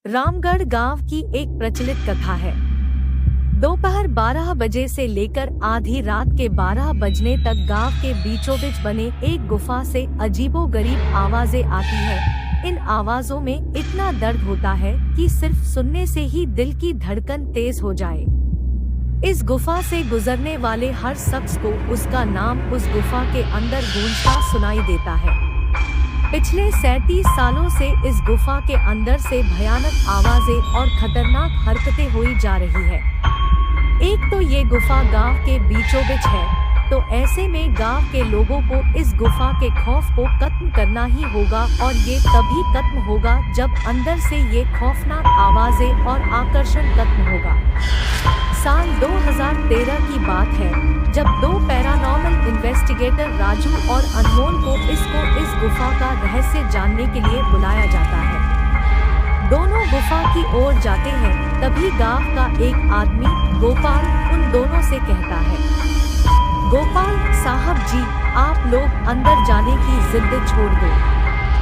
रामगढ़ गांव की एक प्रचलित कथा है। दोपहर 12 बजे से लेकर आधी रात के 12 बजने तक गांव के बीचों बीच बने एक गुफा से अजीबोगरीब आवाजें आती है। इन आवाजों में इतना दर्द होता है कि सिर्फ सुनने से ही दिल की धड़कन तेज हो जाए। इस गुफा से गुजरने वाले हर शख्स को उसका नाम उस गुफा के अंदर गूंजता सुनाई देता है। पिछले 37 सालों से इस गुफा के अंदर से भयानक आवाजें और खतरनाक हरकतें हुई जा रही है। एक तो ये गुफा गांव के बीचों बीच है, तो ऐसे में गांव के लोगों को इस गुफा के खौफ को खत्म करना ही होगा, और ये तभी खत्म होगा जब अंदर से ये खौफनाक आवाजें और आकर्षण खत्म होगा। साल 2013 की बात है, जब दो पैरानॉर्मल इन्वेस्टिगेटर राजू और अनमोल को इस गुफा का रहस्य जानने के लिए बुलाया जाता है। दोनों गुफा की ओर जाते हैं, तभी गांव का एक आदमी गोपाल उन दोनों से कहता है, गोपाल साहब जी, आप लोग अंदर जाने की जिद छोड़ दो।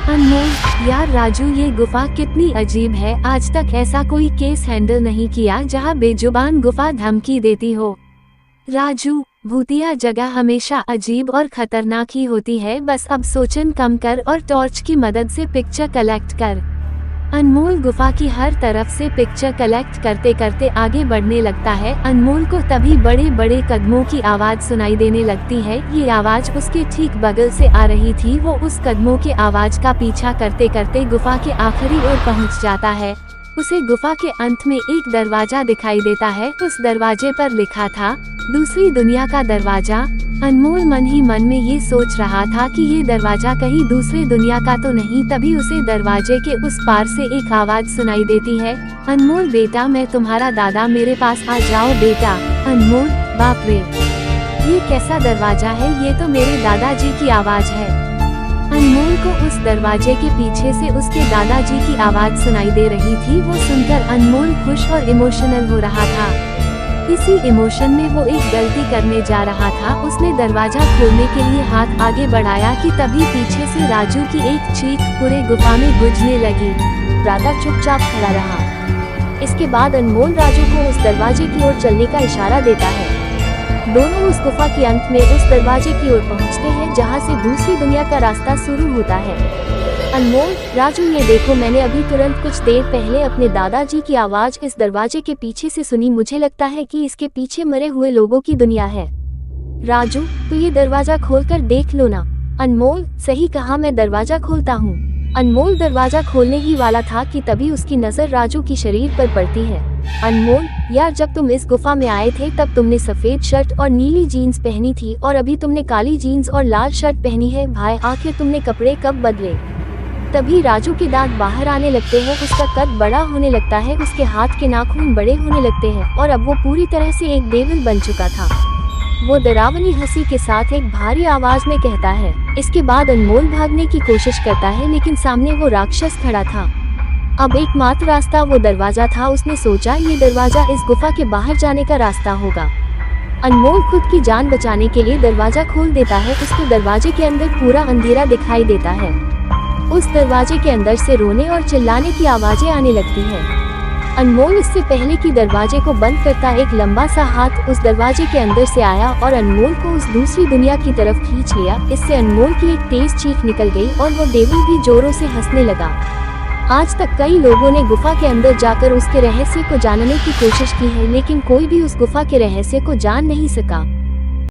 अनमोल, यार राजू, ये गुफा कितनी अजीब है। आज तक ऐसा कोई केस हैंडल नहीं किया जहां बेजुबान गुफा धमकी देती हो। राजू, भूतिया जगह हमेशा अजीब और खतरनाक ही होती है। बस अब सोचन कम कर और टॉर्च की मदद से पिक्चर कलेक्ट कर। अनमोल गुफा की हर तरफ से पिक्चर कलेक्ट करते करते आगे बढ़ने लगता है। अनमोल को तभी बड़े बड़े कदमों की आवाज सुनाई देने लगती है। ये आवाज उसके ठीक बगल से आ रही थी। वो उस कदमों के आवाज का पीछा करते करते गुफा के आखिरी ओर पहुंच जाता है। उसे गुफा के अंत में एक दरवाजा दिखाई देता है। उस दरवाजे पर लिखा था, दूसरी दुनिया का दरवाजा। अनमोल मन ही मन में ये सोच रहा था कि ये दरवाजा कहीं दूसरी दुनिया का तो नहीं। तभी उसे दरवाजे के उस पार से एक आवाज सुनाई देती है, अनमोल बेटा, मैं तुम्हारा दादा, मेरे पास आ जाओ बेटा। अनमोल, बाप रे, ये कैसा दरवाजा है, ये तो मेरे दादाजी की आवाज है। अनमोल को उस दरवाजे के पीछे से उसके दादाजी की आवाज सुनाई दे रही थी। वो सुनकर अनमोल खुश और इमोशनल हो रहा था। इसी इमोशन में वो एक गलती करने जा रहा था। उसने दरवाजा खोलने के लिए हाथ आगे बढ़ाया कि तभी पीछे से राजू की एक चीख पूरे गुफा में गूंजने लगी। राधा चुपचाप खड़ा रहा। इसके बाद अनमोल राजू को उस दरवाजे की ओर चलने का इशारा देता है। दोनों उस गुफा के अंत में उस दरवाजे की ओर पहुंचते हैं जहां से दूसरी दुनिया का रास्ता शुरू होता है। अनमोल, राजू, ये देखो, मैंने अभी तुरंत कुछ देर पहले अपने दादाजी की आवाज इस दरवाजे के पीछे से सुनी। मुझे लगता है कि इसके पीछे मरे हुए लोगों की दुनिया है। राजू, तो ये दरवाजा खोलकर देख लो ना। अनमोल, सही कहा, मैं दरवाजा खोलता हूँ। अनमोल दरवाजा खोलने ही वाला था कि तभी उसकी नजर राजू की शरीर पर पड़ती है। अनमोल, यार, जब तुम इस गुफा में आए थे तब तुमने सफेद शर्ट और नीली जीन्स पहनी थी, और अभी तुमने काली जीन्स और लाल शर्ट पहनी है। भाई, आखिर तुमने कपड़े कब बदले? तभी राजू के दांत बाहर आने लगते हैं, उसका कद बड़ा होने लगता है, उसके हाथ के नाखून बड़े होने लगते हैं, और अब वो पूरी तरह से एक डेविल बन चुका था। वो डरावनी हंसी के साथ एक भारी आवाज में कहता है। इसके बाद अनमोल भागने की कोशिश करता है, लेकिन सामने वो राक्षस खड़ा था। अब एकमात्र रास्ता वो दरवाजा था। उसने सोचा ये दरवाजा इस गुफा के बाहर जाने का रास्ता होगा। अनमोल खुद की जान बचाने के लिए दरवाजा खोल देता है। उसको दरवाजे के अंदर पूरा अंधेरा दिखाई देता है। उस दरवाजे के अंदर से रोने और चिल्लाने की आवाजें आने लगती हैं। अनमोल इससे पहले कि दरवाजे को बंद करता, एक लंबा सा हाथ उस दरवाजे के अंदर से आया और अनमोल को उस दूसरी दुनिया की तरफ खींच लिया। इससे अनमोल की एक तेज चीख निकल गई और वो डेविल भी जोरों से हंसने लगा। आज तक कई लोगों ने गुफा के अंदर जाकर उसके रहस्य को जानने की कोशिश की है, लेकिन कोई भी उस गुफा के रहस्य को जान नहीं सका।